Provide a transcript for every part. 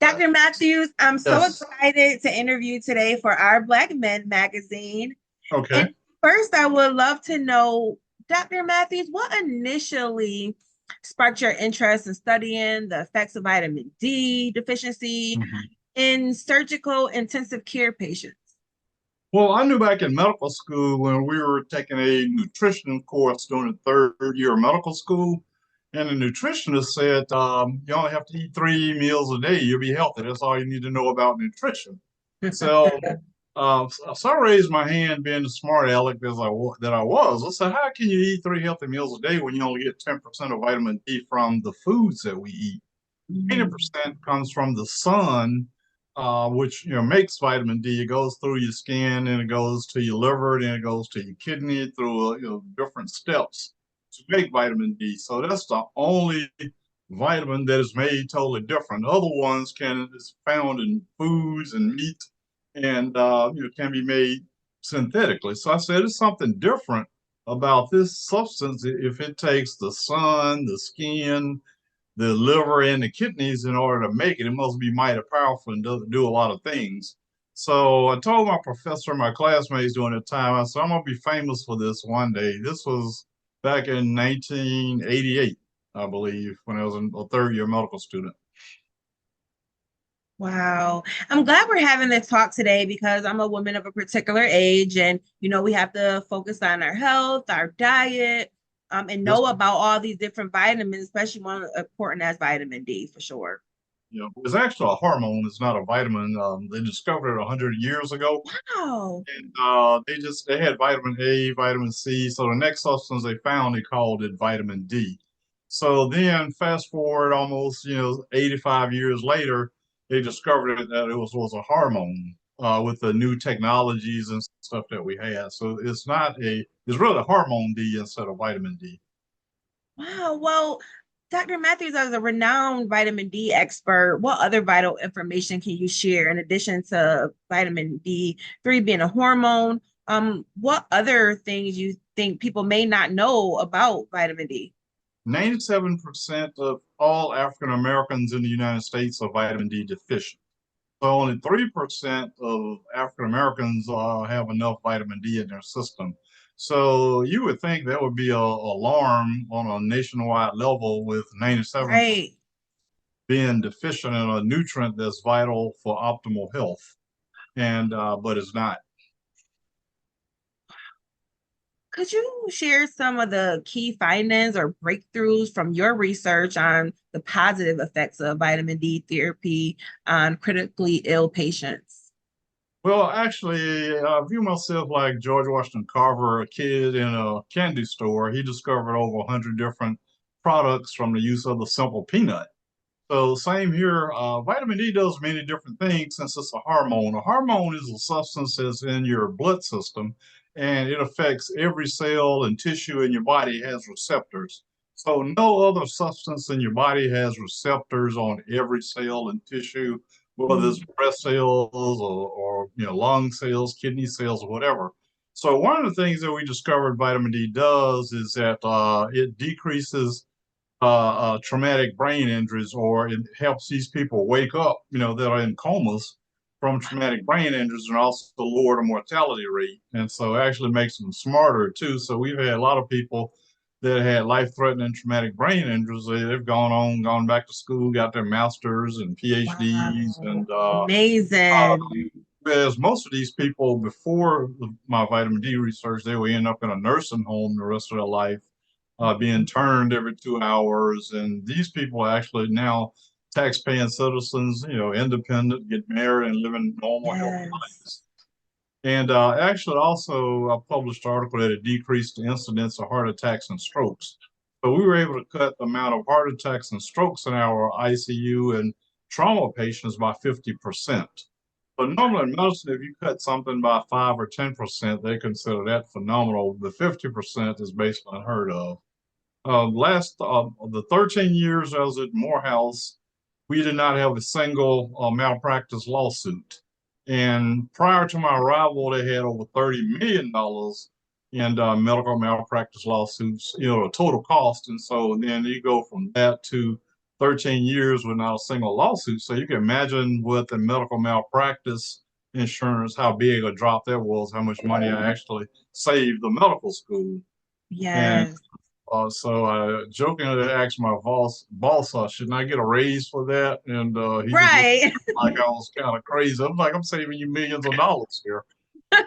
Dr. Matthews, I'm so Yes. excited to interview today for our Black Men magazine. Okay. And first, I would love to know, Dr. Matthews, what initially sparked your interest in studying the effects of vitamin D deficiency Mhm. in surgical intensive care patients? Well, I knew back in medical school when we were taking a nutrition course during the third year of medical school, and the nutritionist said you only have to eat 3 meals a day. You'll be healthy. That's all you need to know about nutrition. So, so I raised my hand, being the smart aleck that I was. I said, "How can you eat 3 healthy meals a day when you only get 10% of vitamin D from the foods that we eat?" 80% comes from the sun, which makes vitamin D. It goes through your skin and it goes to your liver, then it goes to your kidney through different steps to make vitamin D. So that's the only vitamin that is made totally different. Other ones can is found in foods and meat, and can be made synthetically. So I said it's something different about this substance if it takes the sun, the skin, the liver and the kidneys in order to make it. It must be mighty powerful and doesn't do a lot of things. So I told my professor, my classmates during the time, I said, I'm going to be famous for this one day. This was back in 1988, I believe, when I was a third year medical student. Wow. I'm glad we're having this talk today because I'm a woman of a particular age and we have to focus on our health, our diet, and Yes, know about all these different vitamins, especially one important as vitamin D for sure. it's actually a hormone. It's not a vitamin. They discovered it 100 years ago. Wow. And they had vitamin A, vitamin C. So the next substance they found, they called it vitamin D. So then fast forward almost 85 years later, they discovered that it was a hormone with the new technologies and stuff that we had. So it's really hormone D instead of vitamin D. Wow. Well, Dr. Matthews, as a renowned vitamin D expert, what other vital information can you share in addition to vitamin D3 being a hormone? What other things you think people may not know about vitamin D? 97% of all African Americans in the United States are vitamin D deficient. So only 3% of African Americans have enough vitamin D in their system. So you would think that would be a alarm on a nationwide level with 97% Right. being deficient in a nutrient that's vital for optimal health. And but it's not. Could you share some of the key findings or breakthroughs from your research on the positive effects of vitamin D therapy on critically ill patients? Well, actually, I view myself like George Washington Carver, a kid in a candy store. He discovered over 100 different products from the use of the simple peanut. So same here. Vitamin D does many different things since it's a hormone. A hormone is a substance that's in your blood system, and it affects every cell and tissue in your body. It has receptors. So no other substance in your body has receptors on every cell and tissue, whether it's Mm. breast cells or lung cells, kidney cells, or whatever. So one of the things that we discovered vitamin D does is that it decreases traumatic brain injuries, or it helps these people wake up, that are in comas from traumatic brain injuries, and also lower the mortality rate. And so it actually makes them smarter too. So we've had a lot of people that had life-threatening traumatic brain injuries. They've gone back to school, got their masters and PhDs, Wow. and Amazing. whereas most of these people before my vitamin D research, they would end up in a nursing home the rest of their life, being turned every 2 hours. And these people are actually now tax-paying citizens, independent, get married, and living normal, healthy Yes. lives. And actually, also, I published an article that it decreased the incidence of heart attacks and strokes. So we were able to cut the amount of heart attacks and strokes in our ICU and trauma patients by 50%. But normally in medicine, if you cut something by 5 or 10%, they consider that phenomenal. The 50% is basically unheard of. Last the 13 years I was at Morehouse, we did not have a single malpractice lawsuit. And prior to my arrival, they had over $30 million in medical malpractice lawsuits, a total cost. And so then you go from that to 13 years without a single lawsuit. So you can imagine what the medical malpractice insurance, how big a drop that was, how much money I actually saved the medical school. And Yes. so I jokingly asked my boss, shouldn't I get a raise for that? And he just looked Right. like I was kind of crazy. I'm like, I'm saving you millions of dollars here.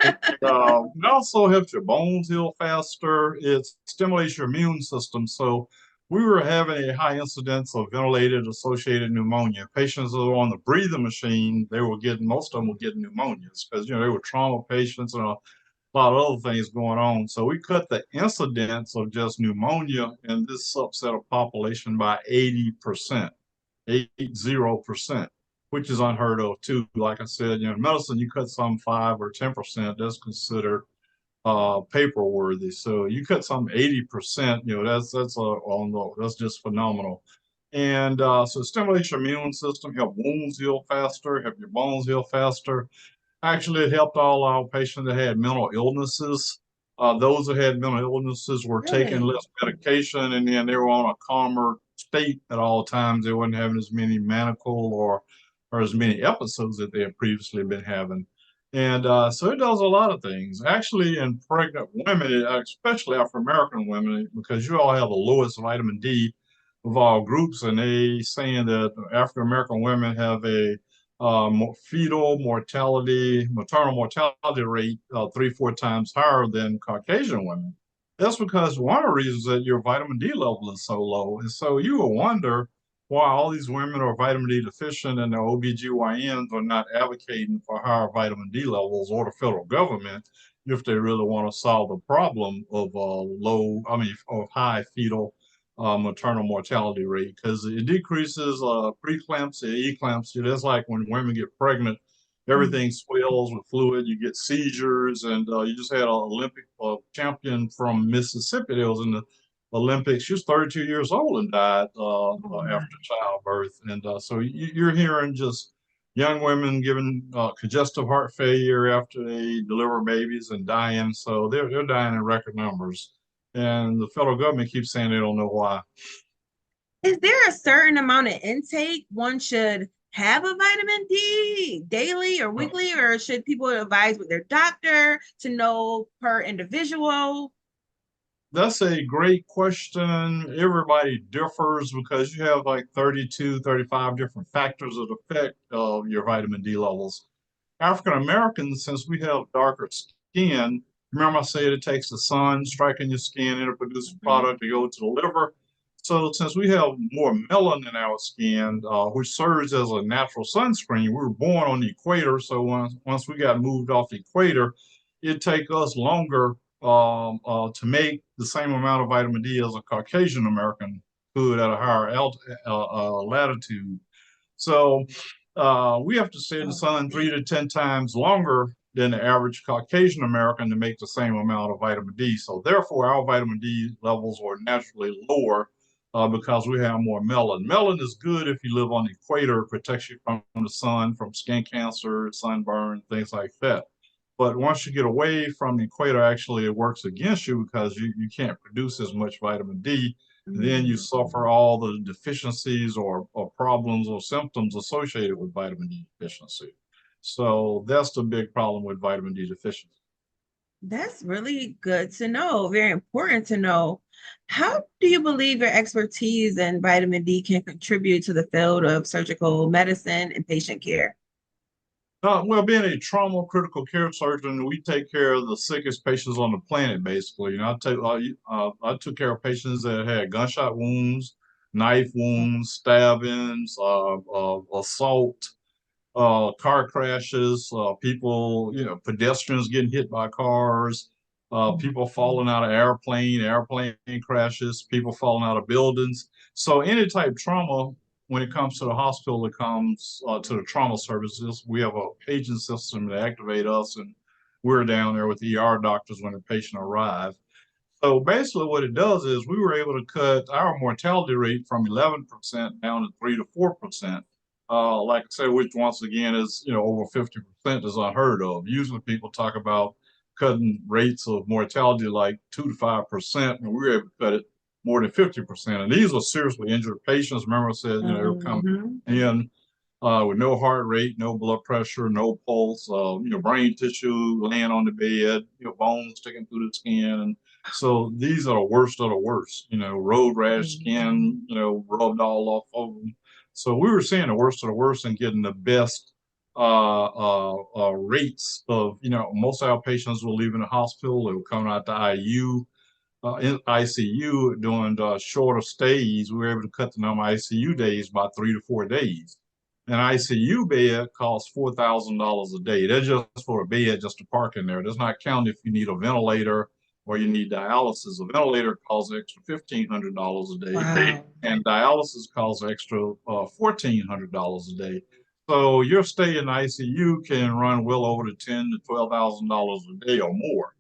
And it also helps your bones heal faster. It stimulates your immune system. So we were having a high incidence of ventilated associated pneumonia. Patients that were on the breathing machine, they were getting, most of them were getting pneumonias because, they were trauma patients and a lot of other things going on. So we cut the incidence of just pneumonia in this subset of population by 80%, 80%, which is unheard of too. Like I said, in medicine, you cut some 5 or 10%, that's considered paper worthy. So you cut some 80%, that's just phenomenal. And so it stimulates your immune system, help wounds heal faster, help your bones heal faster. Actually, it helped all our patients that had mental illnesses. Those that had mental illnesses were taking Really? less medication, and then they were on a calmer state at all times. They weren't having as many manical or as many episodes that they had previously been having. And so it does a lot of things. Actually, in pregnant women, especially African American women, because you all have the lowest vitamin D of all groups, and they saying that African American women have a fetal mortality, maternal mortality rate 3, 4 times higher than Caucasian women. That's because one of the reasons that your vitamin D level is so low. And so you will wonder why all these women are vitamin D deficient and the OBGYNs are not advocating for higher vitamin D levels, or the federal government, if they really want to solve the problem of of high fetal maternal mortality rate, because it decreases preeclampsia, eclampsia. That's like when women get pregnant, Mm. everything swells with fluid. You get seizures, and you just had an Olympic champion from Mississippi that was in the Olympics. She was 32 years old and died Oh my. after childbirth. And so you're hearing just young women given congestive heart failure after they deliver babies and dying. So they're dying in record numbers. And the federal government keeps saying they don't know why. Is there a certain amount of intake one should have a vitamin D daily or weekly, or should people advise with their doctor to know per individual? That's a great question. Everybody differs because you have like 32, 35 different factors that affect your vitamin D levels. African Americans, since we have darker skin, remember I said it takes the sun striking your skin and it produces Mhm. product to go to the liver. So since we have more melanin in our skin, which serves as a natural sunscreen, we were born on the equator. So once we got moved off the equator, it take us longer to make the same amount of vitamin D as a Caucasian American could at a higher latitude. So we have to stay in the Oh, sun 3 to 10 times longer than the average Caucasian American to make the same amount of vitamin D. So therefore, our vitamin D levels are naturally lower because we have more melanin. Melanin is good if you live on the equator. It protects you from the sun, from skin cancer, sunburn, things like that. But once you get away from the equator, actually, it works against you because you can't produce as much vitamin D. And then you mm. suffer all the deficiencies or problems or symptoms associated with vitamin D deficiency. So that's the big problem with vitamin D deficiency. That's really good to know. Very important to know. How do you believe your expertise in vitamin D can contribute to the field of surgical medicine and patient care? Well, being a trauma critical care surgeon, we take care of the sickest patients on the planet, basically. I took care of patients that had gunshot wounds, knife wounds, stabbings, assault, car crashes, people, pedestrians getting hit by cars, people falling out of airplane crashes, people falling out of buildings. So any type of trauma, when it comes to the hospital, it comes to the trauma services. We have a paging system that activate us, and we're down there with the ER doctors when the patient arrives. So basically, what it does is we were able to cut our mortality rate from 11% down to 3 to 4%. Like I said, which once again is over 50% is unheard of. Usually, people talk about cutting rates of mortality like 2 to 5%, and we were able to cut it more than 50%. And these are seriously injured patients. Remember, I said, they were coming Hmm. in with no heart rate, no blood pressure, no pulse, brain tissue laying on the bed, bones sticking through the skin. And so these are the worst of the worst, road rash, skin, rubbed all off of them. So we were seeing the worst of the worst and getting the best rates of, most of our patients will leave in the hospital, they will come out to IU. In ICU during shorter stays, we were able to cut the number of ICU days by 3 to 4 days. An ICU bed costs $4,000 a day. That's just for a bed, just to park in there. It does not count if you need a ventilator or you need dialysis. A ventilator costs extra $1,500 a day, Wow. and dialysis costs extra $1,400 a day. So your stay in ICU can run well over the $10,000 to $12,000 a day or more.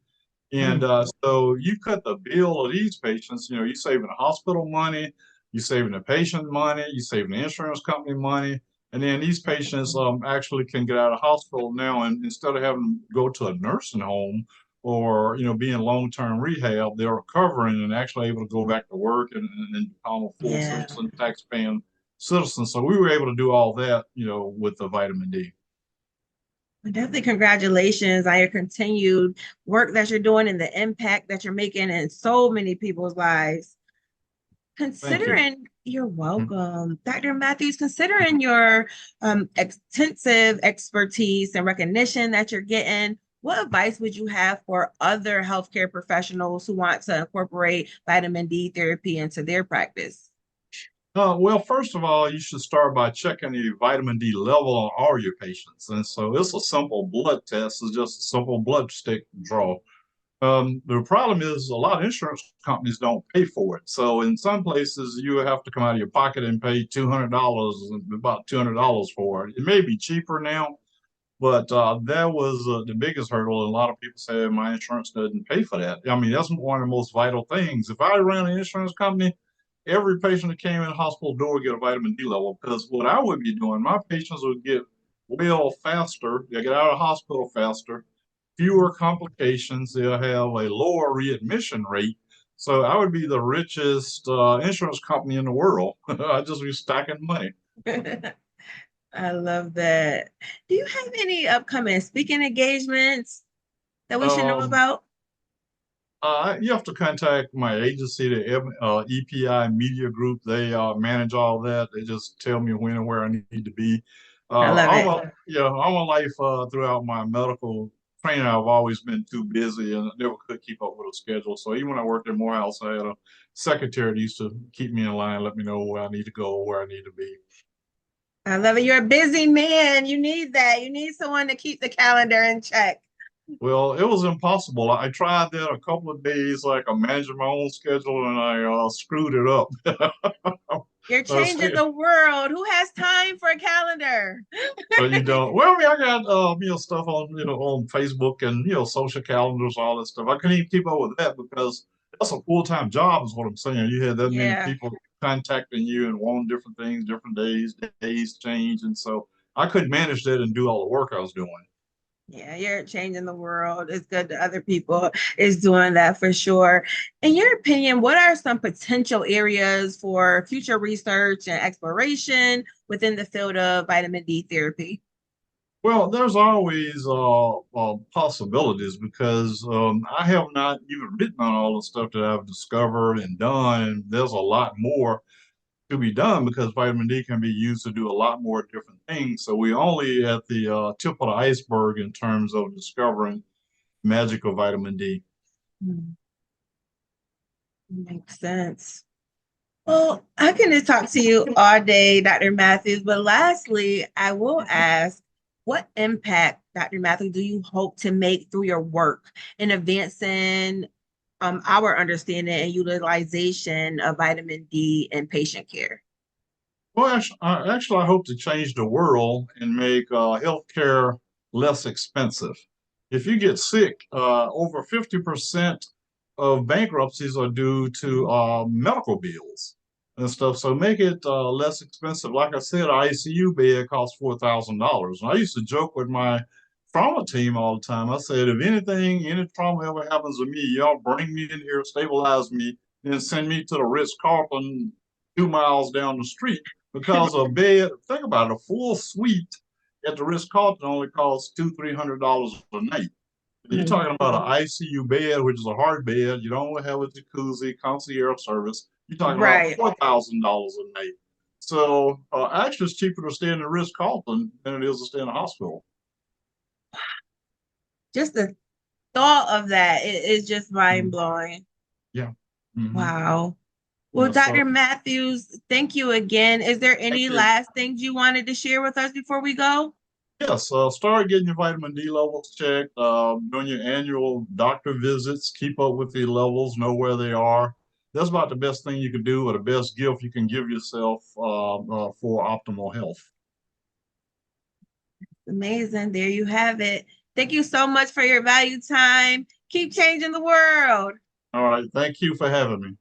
And Mm. so you cut the bill of these patients, you're saving the hospital money, you're saving the patient money, you're saving the insurance company money. And then these patients actually can get out of hospital now, and instead of having to go to a nursing home or be in long-term rehab, they're recovering and actually able to go back to work and become a full Yeah. citizen, tax-paying citizen. So we were able to do all that, with the vitamin D. Well, definitely congratulations on your continued work that you're doing and the impact that you're making in so many people's lives. Thank you. Considering you're welcome, Dr. Matthews, considering your extensive expertise and recognition that you're getting, what advice would you have for other healthcare professionals who want to incorporate vitamin D therapy into their practice? Well, first of all, you should start by checking the vitamin D level on all your patients. And so it's a simple blood test, it's just a simple blood stick draw. The problem is a lot of insurance companies don't pay for it. So in some places, you have to come out of your pocket and pay $200, about $200 for it. It may be cheaper now, but that was the biggest hurdle. And a lot of people say my insurance doesn't pay for that. I mean, that's one of the most vital things. If I ran an insurance company, every patient that came in the hospital door would get a vitamin D level, because what I would be doing, my patients would get well faster, they get out of the hospital faster, fewer complications, they'll have a lower readmission rate. So I would be the richest insurance company in the world. I'd just be stacking money. I love that. Do you have any upcoming speaking engagements that we should know Um, about? you have to contact my agency, the EPI Media Group. They manage all that. They just tell me when and where I need to be. I love it. All my life throughout my medical training, I've always been too busy and never could keep up with a schedule. So even when I worked at Morehouse, I had a secretary that used to keep me in line, let me know where I need to go, where I need to be. I love it. You're a busy man. You need that. You need someone to keep the calendar in check. Well, it was impossible. I tried that a couple of days, like I'm managing my own schedule, and I screwed it up. You're Uh, changing the world. Who has time for a calendar? so you don't. Well, I mean, I got stuff on on Facebook and social calendars, all that stuff. I couldn't even keep up with that because that's a full-time job, is what I'm saying. You had that many Yeah. people contacting you and wanting different things, different days change, and so I couldn't manage that and do all the work I was doing. Yeah, you're changing the world. It's good that other people is doing that for sure. In your opinion, what are some potential areas for future research and exploration within the field of vitamin D therapy? Well, there's always possibilities because I have not even written on all the stuff that I've discovered and done. And there's a lot more to be done because vitamin D can be used to do a lot more different things. So we're only at the tip of the iceberg in terms of discovering magical vitamin D. Hmm, makes sense. Well, I can just talk to you all day, Dr. Matthews, but lastly, I will ask, what impact, Dr. Matthews, do you hope to make through your work in advancing our understanding and utilization of vitamin D in patient care? Well, I hope to change the world and make healthcare less expensive. If you get sick, over 50% of bankruptcies are due to medical bills and stuff. So make it less expensive. Like I said, an ICU bed costs $4,000. And I used to joke with my trauma team all the time. I said, if anything, any trauma ever happens to me, y'all bring me in here, stabilize me, and send me to the Ritz-Carlton 2 miles down the street because a bed, think about it, a full suite at the Ritz-Carlton only costs $200-300 a night. You're talking about an ICU bed, which is a hard bed. You don't have a jacuzzi, concierge service. You're talking about Right. $4,000 a night. So actually, it's cheaper to stay in the Ritz Carlton than it is to stay in a hospital. Just the thought of that is just mind Mhm. blowing. Yeah. Hmm. Wow. Well, Yeah. So Dr. Matthews, thank you again. Is there thank any you. last things you wanted to share with us before we go? Yes. Start getting your vitamin D levels checked. Doing your annual doctor visits. Keep up with the levels. Know where they are. That's about the best thing you can do, or the best gift you can give yourself for optimal health. Amazing. There you have it. Thank you so much for your valued time. Keep changing the world. All right. Thank you for having me.